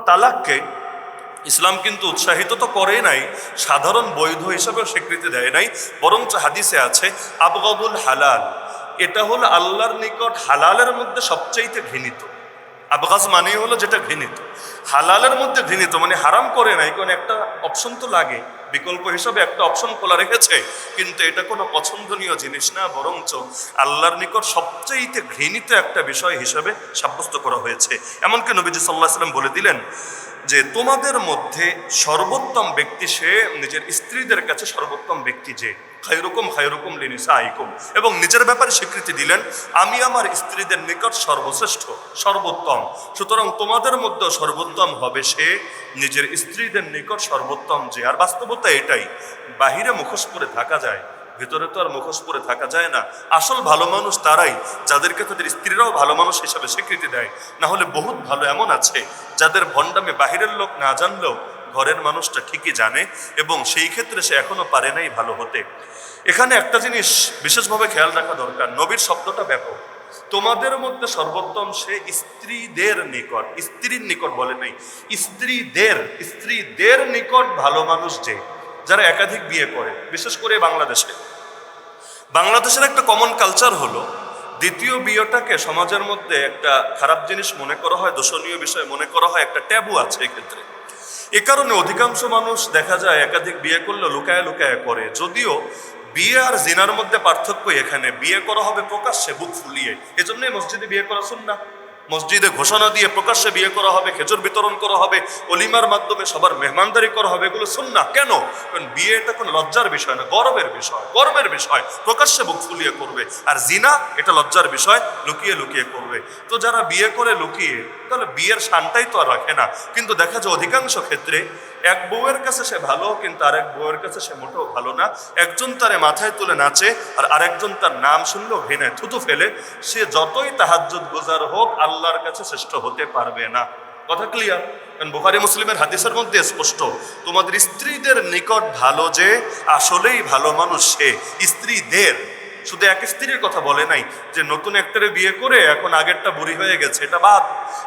তালাককে ইসলাম কিন্তু উৎসাহিত তো করে নাই, সাধারণ বৈধ হিসাবেও স্বীকৃতি দেয় নাই, বরঞ্চ হাদিসে আছে আবগাদুল হালাল, এটা হলো আল্লাহর নিকট হালালের মধ্যে সবচাইতে ঘৃণিত। আবগাজ মানে হলো যেটা ঘৃণিত, হালালের মধ্যে ঘৃণিত মানে হারাম করে নাই, কারণ একটা অপশন তো লাগে, বিকল্প হিসাবে একটা অপশন খোলা রেখেছে, কিন্তু এটা কোনো পছন্দনীয় জিনিস না, বরঞ্চ আল্লাহর নিকট সবচাইতে ঘৃণিত একটা বিষয় হিসাবে সাব্যস্ত করা হয়েছে। এমনকি নবীজি সাল্লাল্লাহু আলাইহি ওয়াসাল্লাম বলে দিলেন যে তোমাদের মধ্যে সর্বোত্তম ব্যক্তি সে নিজের স্ত্রীদের কাছে সর্বোত্তম ব্যক্তি যে খায়রুকুম লিনিসাইকুম, এবং নিজের ব্যাপারে স্বীকৃতি দিলেন আমি আমার স্ত্রীদের নিকট সর্বশ্রেষ্ঠ সর্বোত্তম। সুতরাং তোমাদের মধ্যে সর্বোত্তম হবে সে নিজের স্ত্রীদের নিকট সর্বোত্তম যে। আর বাস্তবতা এটাই, বাহিরে মুখোশ পরে থাকা যায়, ভেতরে তো আর মুখোশ পরে থাকা যায় না। আসল ভালো মানুষ তারাই যাদেরকে তাদের স্ত্রীরাও ভালো মানুষ হিসাবে স্বীকৃতি দেয়। না হলে বহুত ভালো এমন আছে যাদের ভণ্ডামে বাহিরের লোক না জানলেও ঘরের মানুষটা ঠিকই জানে, এবং সেই ক্ষেত্রে সে এখনো পারে নাই ভালো হতে। এখানে একটা জিনিস বিশেষভাবে খেয়াল রাখা দরকার, নবীর শব্দটা ব্যাপক। তোমাদের মধ্যে সর্বোত্তম সে স্ত্রীদের নিকট, স্ত্রীর নিকট বলে নাই, স্ত্রীদের নিকট ভালো মানুষ যে, যারা একাধিক বিয়ে করে। বিশেষ করে বাংলাদেশের একটা কমন কালচার হলো দ্বিতীয় বিয়েটাকে সমাজের মধ্যে একটা খারাপ জিনিস মনে করা হয়, দোষণীয় বিষয় মনে করা হয়, একটা ট্যাবু আছে এক্ষেত্রে। এ কারণে অধিকাংশ মানুষ দেখা যায় একাধিক বিয়ে করলে লুকায় লুকায় করে। যদিও বিয়ে আর জিনার মধ্যে পার্থক্য এখানে, বিয়ে করা হবে প্রকাশ্যে বুক ফুলিয়ে, এজন্যই মসজিদে বিয়ে করা সুন্নাহ। মসজিদে ঘোষণা দিয়ে প্রকাশ্যে বিয়ে করা হবে, খেজুর বিতরণ করা হবে, অলিমার মাধ্যমে সবার মেহমানদারি করা হবে, এগুলো সুন্নাহ। কেন? কারণ বিয়ে এটা কোনো লজ্জার বিষয় না, গর্বের বিষয়, প্রকাশ্যে বুক ফুলিয়ে করবে। আর জিনা এটা লজ্জার বিষয়, লুকিয়ে লুকিয়ে করবে। তো যারা বিয়ে করে লুকিয়ে, তাহলে বিয়ের শানটাই তো আর রাখে না। কিন্তু দেখা যায় অধিকাংশ ক্ষেত্রে এক বউয়ের কাছে সে ভালো, কিন্তু আরেক বউয়ের কাছে সে মোটেও ভালো না। একজন তারে মাথায় তুলে নাচে, আর আরেকজন তার নাম শুনলেও ঘৃণায় থুতু ফেলে। সে যতই তাহাজ্জুদ গুজার হোক, আল্লাহর কাছে শ্রেষ্ঠ হতে পারবে না। কথা ক্লিয়ার? কারণ বুখারী মুসলিমের হাদিসের মধ্যে স্পষ্ট, তোমাদের স্ত্রীদের নিকট ভালো যে, আসলেই ভালো মানুষ সে স্ত্রীদের। শুধু এক স্ত্রীর কথা বলে নাই যে নতুন একটারে বিয়ে করে এখন আগেরটা বুড়ি হয়ে গেছে, এটা বাদ।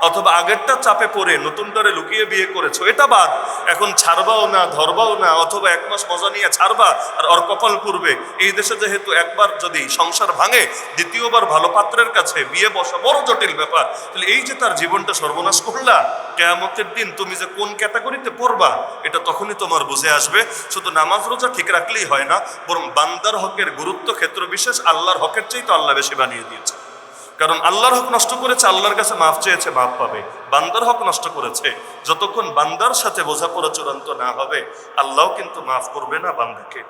অথবা আগেরটা চাপে পড়ে নতুনটারে লুকিয়ে বিয়ে করেছো, এটা বাদ। এখন ছাড়বাও না, ধরবাও না, অথবা এক মাস মজা নিয়ে ছাড়বা আর ওর কপাল পুড়বে। এই দেশে যেহেতু একবার যদি সংসার ভাঙে, দ্বিতীয়বার ভালো পাত্রের কাছে বিয়ে বসা বড় জটিল ব্যাপার। তাহলে এই যে তার জীবনটা সর্বনাশ করলা, কিয়ামতের দিন তুমি যে কোন ক্যাটাগরিতে পড়বা এটা তখনই তোমার বুঝে আসবে। শুধু নামাজ রোজা ঠিক রাখলেই হয় না, বরং বান্দার হকের গুরুত্ব ক্ষেত্র বিশেষ আল্লাহর হকের চেয়ে তো আল্লাহ বেশি বানিয়ে দিয়েছে। কারণ আল্লাহর হক নষ্ট করেছে, আল্লাহর কাছে মাফ চেয়েছে, মাফ পাবে। বান্দার হক নষ্ট করেছে, যতক্ষণ বান্দার সাথে বোঝাপড়া চূড়ান্ত না হবে আল্লাহ কিন্তু মাফ করবে না বান্দাকে।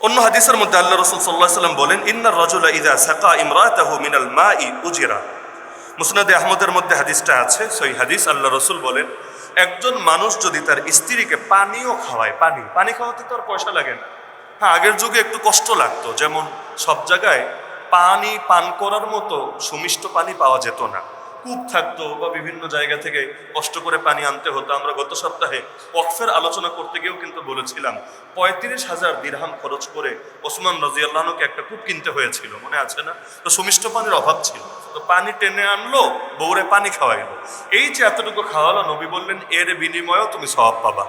অন্য হাদিসের মধ্যে আল্লাহ রাসূল সাল্লাল্লাহু আলাইহি ওয়াসাল্লাম বলেন, ইন্নার রাজুলা ইযা সাকা ইমরাতাহু মিনাল মাই উজিরা। মুসনাদে আহমদের মধ্যে হাদিসটা আছে, সহিহ হাদিস। আল্লাহ রাসূল বলেন, একজন মানুষ যদি তার স্ত্রীকে পানিও খাওয়ায়, পানি খাওয়াতে তো আর পয়সা লাগে না। হ্যাঁ, আগের যুগে একটু কষ্ট লাগতো, যেমন সব জায়গায় পানি পান করার মতো সুমিষ্ট পানি পাওয়া যেত না, কূপ থাকতো বা বিভিন্ন জায়গা থেকে কষ্ট করে পানি আনতে হতো। আমরা গত সপ্তাহে ওয়াকফের আলোচনা করতে গিয়েও কিন্তু বলেছিলাম ৩৫,০০০ দিরহাম খরচ করে ওসমান রাদিয়াল্লাহু আনহুকে একটা কূপ কিনতে হয়েছিল, মনে আছে না? তো সুমিষ্ট পানির অভাব ছিল, তো পানি টেনে আনলো, বউরে পানি খাওয়াইলো। এই যে এতটুকু খাওয়ালো, নবী বললেন এর বিনিময়েও তুমি সওয়াব পাবা।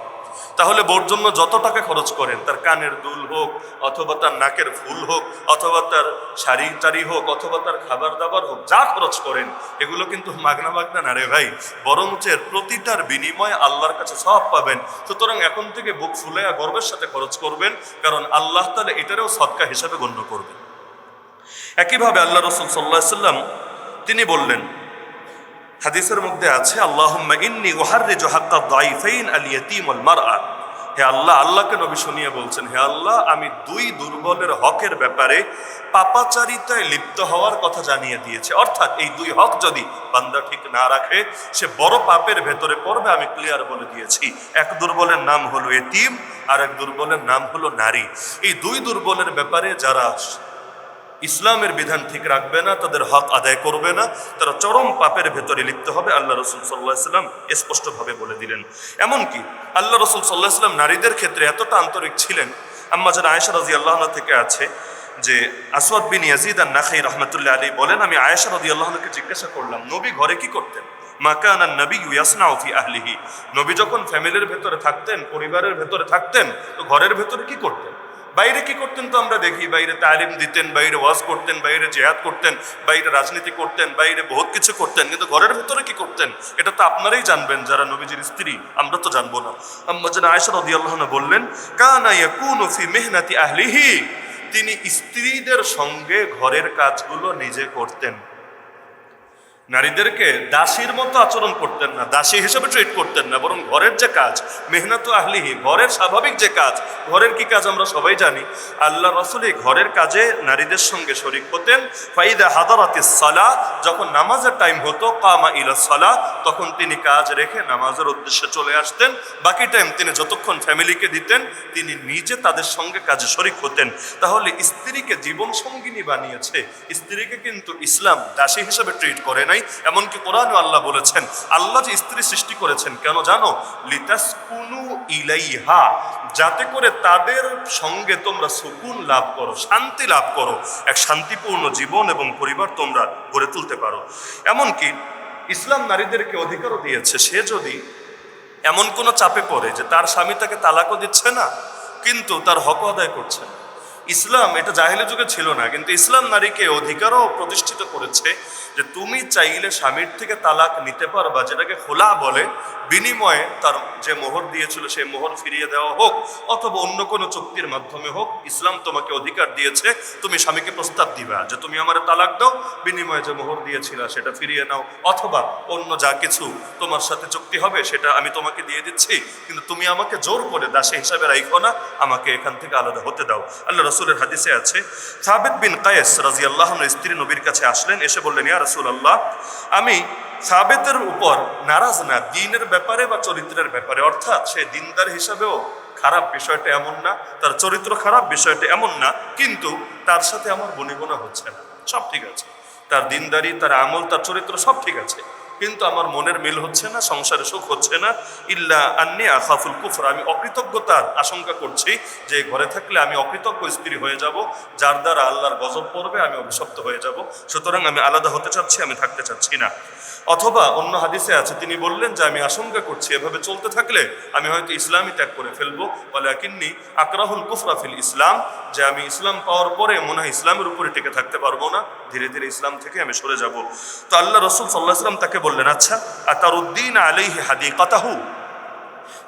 তাহলে বোর জন্য যত টাকা খরচ করেন, তার কানের দুল হোক, অথবা তার নাকের ফুল হোক, অথবা তার শাড়ি টাড়ি হোক, অথবা তার খাবার দাবার হোক, যা খরচ করেন এগুলো কিন্তু মাগনা না রে ভাই, বরঞ্চ এর প্রতিটার বিনিময়ে আল্লাহর কাছে সওয়াব পাবেন। সুতরাং এখন থেকে বুক ফুলাইয়া গর্বের সাথে খরচ করবেন, কারণ আল্লাহ তাআলা এটারও সদকা হিসাবে গণ্য করবেন। একইভাবে আল্লাহ রাসূল সাল্লাল্লাহু আলাইহি ওয়াসাল্লাম তিনি বললেন, হাদিসের মধ্যে আছে, আল্লাহুম্মা ইন্নী উহাররিজু হাক্কা দাইফাইন আল ইয়াতীম ওয়াল মারআ। হে আল্লাহ, আল্লাহকে নবী শুনিয়ে বলছেন, হে আল্লাহ, আমি দুই দুর্বলের হকের ব্যাপারে পাপাচারিতায় লিপ্ত হওয়ার কথা জানিয়ে দিয়েছে। অর্থাৎ এই দুই হক যদি বান্দা ঠিক না রাখে, সে বড় পাপের ভেতরে পড়বে। আমি ক্লিয়ার বলে দিয়েছি, এক দুর্বলের নাম হলো এতিম, আর এক দুর্বলের নাম হলো নারী। এই দুই দুর্বলের ব্যাপারে যারা ইসলামের বিধান ঠিক রাখবে না, তাদের হক আদায় করবে না, তারা চরম পাপের ভেতরে লিপ্ত হবে। আল্লাহ রাসূল সাল্লাল্লাহু আলাইহি ওয়াসাল্লাম স্পষ্টভাবে বলে দিলেন। এমনকি আল্লাহ রাসূল সাল্লাল্লাহু আলাইহি ওয়াসাল্লাম নারীদের ক্ষেত্রে এতটা আন্তরিক ছিলেন, আম্মা জান আয়েশা রাদিয়াল্লাহু আনহা থেকে আছে যে আসওয়াদ বিন ইয়াজিদ আন-নাখাই রাহমাতুল্লাহি আলাইহি বলেন, আমি আয়েশা রাদিয়াল্লাহু আনহাকে জিজ্ঞাসা করলাম, নবী ঘরে কি করতেন? মা কানা নবিয়্যু ইয়াসনাউ ফি আহলিহি, নবী যখন ফ্যামিলির ভেতরে থাকতেন, পরিবারের ভেতরে থাকতেন, তো ঘরের ভেতরে কি করতেন? বাইরে কি করতেন তো আমরা দেখি, বাইরে তালিম দিতেন, বাইরে ওয়াজ করতেন, বাইরে জিহাদ করতেন, বাইরে রাজনীতি করতেন, বাইরে বহুত কিছু করতেন, কিন্তু ঘরের ভেতরে কি করতেন এটা তো আপনারাই জানবেন যারা নবীজির স্ত্রী, আমরা তো জানবো না। আম্মা জান আয়েশা রাদিয়াল্লাহু আনহা বললেন, কানা ইয়াকুনু ফি মিহনাতি আহলিহি, তিনি স্ত্রীদের সঙ্গে ঘরের কাজগুলো নিজে করতেন। নারীদেরকে দাসীর মতো আচরণ করতেন না, দাসী হিসেবে ট্রিট করতেন না, বরং ঘরের যে কাজ, মেহনাতু আহলিহি, ঘরের স্বাভাবিক যে কাজ, ঘরের কি কাজ আমরা সবাই জানি। আল্লাহ রাসূল এই ঘরের কাজে নারীদের সঙ্গে শরীক হতেন। ফাইদা হাদারাতিস সালাহ, যখন নামাজের টাইম হতো, কামা ইলা সালাহ, তখন তিনি কাজ রেখে নামাজের উদ্দেশ্যে চলে আসতেন। বাকি টাইম তিনি যতক্ষণ ফ্যামিলিকে দিতেন, তিনি নিজে তাদের সঙ্গে কাজে শরীক হতেন। তাহলে স্ত্রীকে জীবন সঙ্গিনী বানিয়েছে, স্ত্রীকে কিন্তু ইসলাম দাসী হিসেবে ট্রিট করে নাই। এমনকি কোরআনে আল্লাহ বলেছেন, আল্লাহ যে স্ত্রী সৃষ্টি করেছেন কেন জানো? লিতাসকুনু ইলাইহা, যাতে করে তাদের সঙ্গে তোমরা সুকুন লাভ করো, শান্তি লাভ করো, এক শান্তিপূর্ণ জীবন এবং পরিবার তোমরা গড়ে তুলতে পারো। এমনকি ইসলাম নারীদেরকে অধিকারও দিয়েছে, সে যদি এমন কোনো চাপে পড়ে যে তার স্বামী তাকে তালাকও দিচ্ছে না, কিন্তু তার হক আদায় করছে না। ইসলাম, এটা জাহেলি যুগে ছিল না, কিন্তু ইসলাম নারীকে অধিকারও প্রতিষ্ঠিত করেছে যে তুমি চাইলে স্বামীর থেকে তালাক নিতে পারবা, যেটাকে খোলা বলে, বিনিময়ে তার যে মোহর দিয়েছিল সেই মোহর ফিরিয়ে দেওয়া হোক, অথবা অন্য কোনো চুক্তির মাধ্যমে হোক। ইসলাম তোমাকে অধিকার দিয়েছে, তুমি স্বামীকে প্রস্তাব দিবা যে তুমি আমার তালাক দাও, বিনিময়ে যে মোহর দিয়েছিল সেটা ফিরিয়ে নাও, অথবা অন্য যা কিছু তোমার সাথে চুক্তি হবে সেটা আমি তোমাকে দিয়ে দিচ্ছি, কিন্তু তুমি আমাকে জোর করে দাসী হিসাবে রাখো না, আমাকে এখান থেকে আলাদা হতে দাও। আল্লাহ রাসূলের হাদিসে আছে, সাবিত বিন কায়েস রাদিয়াল্লাহু আনহু স্ত্রী নবীর কাছে আসলেন, এসে বললেন, ইয়া রাসূলুল্লাহ, আমি সাবেতের উপর নারাজ না দ্বীনের ব্যাপারে বা চরিত্রের ব্যাপারে, অর্থাৎ সে দিনদার হিসাবেও খারাপ বিষয়টা এমন না, তার চরিত্র খারাপ বিষয়টা এমন না, কিন্তু তার সাথে আমার বনিবনা হচ্ছে না, সব ঠিক আছে, তার দিনদারি, তার আমল, তার চরিত্র সব ঠিক আছে, কিন্তু আমার মনের মিল হচ্ছে না, সংসারে সুখ হচ্ছে না। ইল্লা আন্নী আখাফুল কুফর, আমি অকৃতজ্ঞতার আশঙ্কা করছি যে ঘরে থাকলে আমি অকৃতজ্ঞ স্ত্রী হয়ে যাব, যার দ্বারা আল্লাহর গজব পড়বে, আমি অভিশপ্ত হয়ে যাব, সুতরাং আমি আলাদা হতে চাচ্ছি, আমি থাকতে চাচ্ছি না। অথবা অন্য হাদিসে আছে, তিনি বললেন যে আমি আশঙ্কা করছি এভাবে চলতে থাকলে আমি হয়তো ইসলামই ত্যাগ করে ফেলবো, ওয়ালাকিন্নী আকরাহুল কুফরা ফিল ইসলাম, যে আমি ইসলাম পাওয়ার পরে মনে হয় ইসলামের উপরে টিকে থাকতে পারবো না, ধীরে ধীরে ইসলাম থেকে আমি সরে যাব। তো আল্লাহ রাসূল সাল্লাল্লাহু আলাইহি ওয়াসাল্লাম তাকে বললেন, আচ্ছা, আতারুদ্দিন আলাইহি হাদিকাতাহু,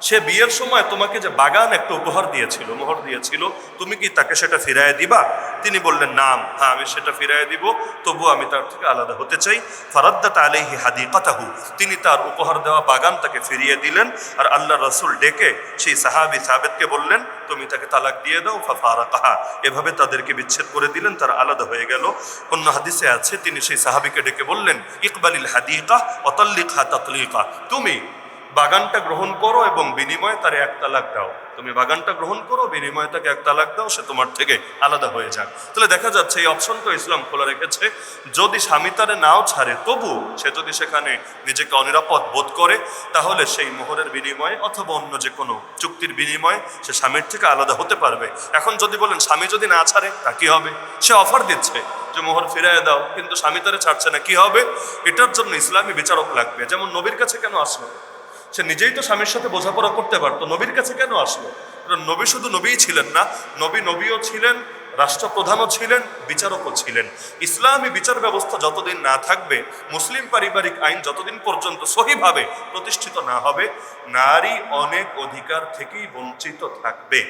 সে বিয়ের সময় তোমাকে যে বাগান একটা উপহার দিয়েছিল, মোহর দিয়েছিল, তুমি কি তাকে সেটা ফিরায় দিবা? তিনি বললেন, নাম, হ্যাঁ আমি সেটা ফিরায় দিব, তবু আমি তার থেকে আলাদা হতে চাই। ফারাদ্দাত আলাইহি হাদিকাতাহু, তিনি তার উপহার দেওয়া বাগান তাকে ফিরিয়ে দিলেন। আর আল্লাহ রাসূল ডেকে সেই সাহাবী সাবেতকে বললেন, তুমি তাকে তালাক দিয়ে দাও, ফাফারাকাহা, এভাবে তাদেরকে বিচ্ছেদ করে দিলেন, তারা আলাদা হয়ে গেল। অন্য হাদিসে আছে, তিনি সেই সাহাবীকে ডেকে বললেন, ইকবালিল হাদিকা ওয়া তাল্লিকহা তাতলিকা, তুমি বাগানটা গ্রহণ করো এবং বিনিময়ে তার এক তালাক দাও, তুমি বাগানটা গ্রহণ করো, বিনিময়ে তাকে এক তালাক দাও, সে তোমার থেকে আলাদা হয়ে যাক। তাহলে দেখা যাচ্ছে এই অপশনটা ইসলাম খোলা রেখেছে, যদি স্বামী তারে নাও ছাড়ে, তবু সে যদি সেখানে নিজেকে অনিরাপদ বোধ করে, তাহলে সেই মোহরের বিনিময়ে অথবা অন্য যে কোনো চুক্তির বিনিময়ে সে স্বামীর থেকে আলাদা হতে পারবে। এখন যদি বলেন স্বামী যদি না ছাড়ে তা কি হবে? সে অফার দিচ্ছে যে মোহর ফিরাইয়া দাও, কিন্তু স্বামী তারে ছাড়ছে না, কি হবে? এটার জন্য ইসলামী বিচারক লাগবে। যেমন নবীর কাছে কেন আসলো? সে নিজেই তো স্বামীর সাথে বোঝাপড়া করতে পারতো, নবীর কাছে কেন আসলো? নবী শুধু নবীই ছিলেন না, নবীও ছিলেন, রাষ্ট্রপ্রধানও ছিলেন, বিচারকও ছিলেন। ইসলামী বিচার ব্যবস্থা যতদিন না থাকবে, মুসলিম পারিবারিক আইন যতদিন পর্যন্ত সহিভাবে প্রতিষ্ঠিত না হবে, নারী অনেক অধিকার থেকেই বঞ্চিত থাকবে।